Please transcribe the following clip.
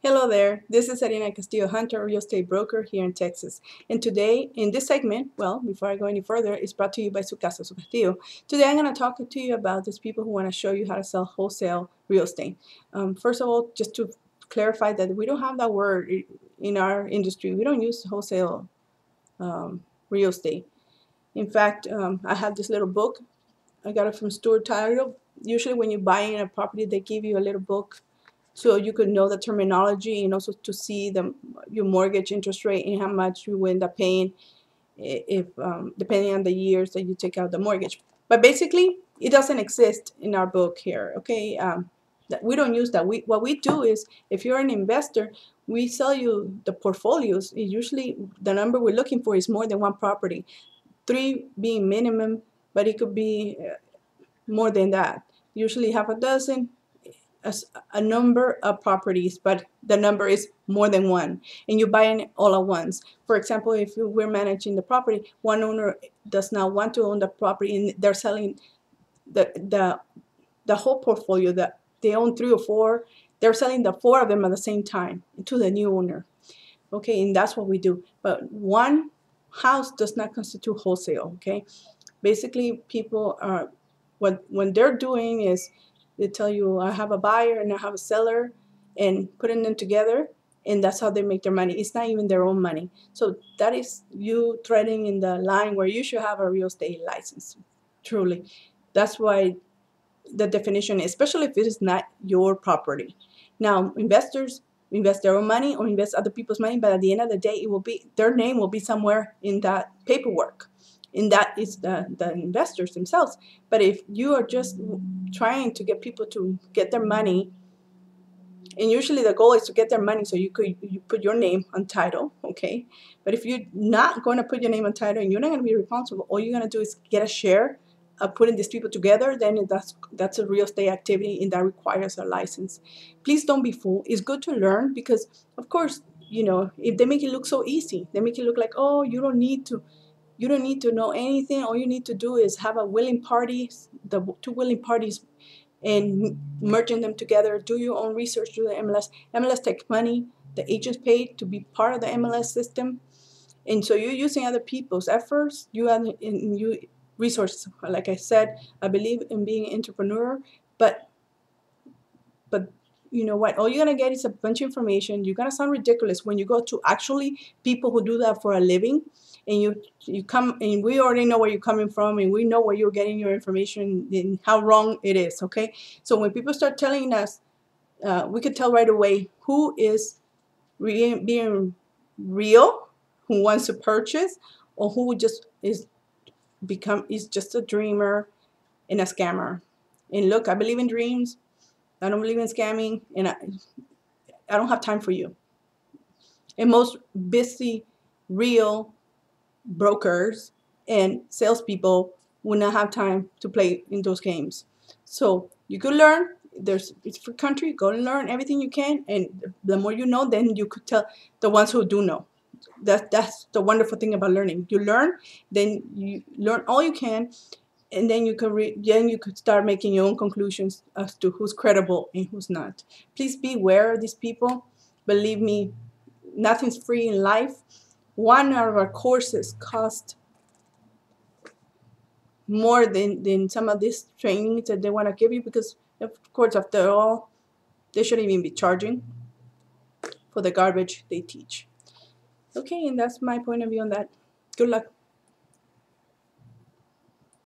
Hello there, this is Ariana Castillo Hunter, real estate broker here in Texas. And today, in this segment, well, before I go any further, it's brought to you by Su Casa, Su Castillo. Today I'm going to talk to you about these people who want to show you how to sell wholesale real estate. First of all, just to clarify that we don't have that word in our industry. We don't use wholesale real estate. In fact, I have this little book. I got it from Stuart Title. Usually when you're buying a property, they give you a little book so you could know the terminology and also to see your mortgage interest rate and how much you will end up paying if depending on the years that you take out the mortgage. But basically, it doesn't exist in our book here. Okay, we don't use that. What we do is, if you're an investor, we sell you the portfolios. Usually, the number we're looking for is more than one property, 3 being minimum, but it could be more than that. Usually, half a dozen, a number of properties, but the number is more than one, and you're buying it all at once. For example, if we're managing the property, one owner does not want to own the property, and they're selling the whole portfolio that they own 3 or 4. They're selling the 4 of them at the same time to the new owner. Okay, and that's what we do. But one house does not constitute wholesale. Okay, basically, people are when they're doing is they tell you, I have a buyer and I have a seller, and putting them together, and that's how they make their money. It's not even their own money. So that is you treading in the line where you should have a real estate license. Truly, that's why the definition, especially if it is not your property. Now, investors invest their own money or invest other people's money, but at the end of the day, it will be their name will be somewhere in that paperwork, and that is the investors themselves. But if you are just trying to get people to get their money, and usually the goal is to get their money so you put your name on title, okay? But if you're not going to put your name on title and you're not going to be responsible, all you're going to do is get a share of putting these people together, then that's a real estate activity, and that requires a license. Please don't be fooled. It's good to learn because, of course, if they make it look so easy, they make it look like, oh, you don't need to know anything. All you need to do is have a willing party, the 2 willing parties, and merging them together. Do your own research, do the MLS. MLS takes money. The agents pay to be part of the MLS system. And so you're using other people's efforts, you resources. Like I said, I believe in being an entrepreneur, but you know what? All you're gonna get is a bunch of information. You're gonna sound ridiculous when you go to actually people who do that for a living, and you come, and we already know where you're coming from, and we know where you're getting your information and how wrong it is. Okay, so when people start telling us, we could tell right away who is being real, who wants to purchase, or who just is just a dreamer and a scammer. And look, I believe in dreams. I don't believe in scamming, and I don't have time for you. And most busy, real brokers and salespeople will not have time to play in those games. So you could learn. It's for country. Go and learn everything you can, and the more you know, then you could tell the ones who do know. That's the wonderful thing about learning. You learn, then you learn all you can, and then you could start making your own conclusions as to who's credible and who's not. Please be aware of these people. Believe me, nothing's free in life. One of our courses cost more than some of these trainings that they want to give you, because of course, after all, they shouldn't even be charging for the garbage they teach. Okay, and that's my point of view on that. Good luck.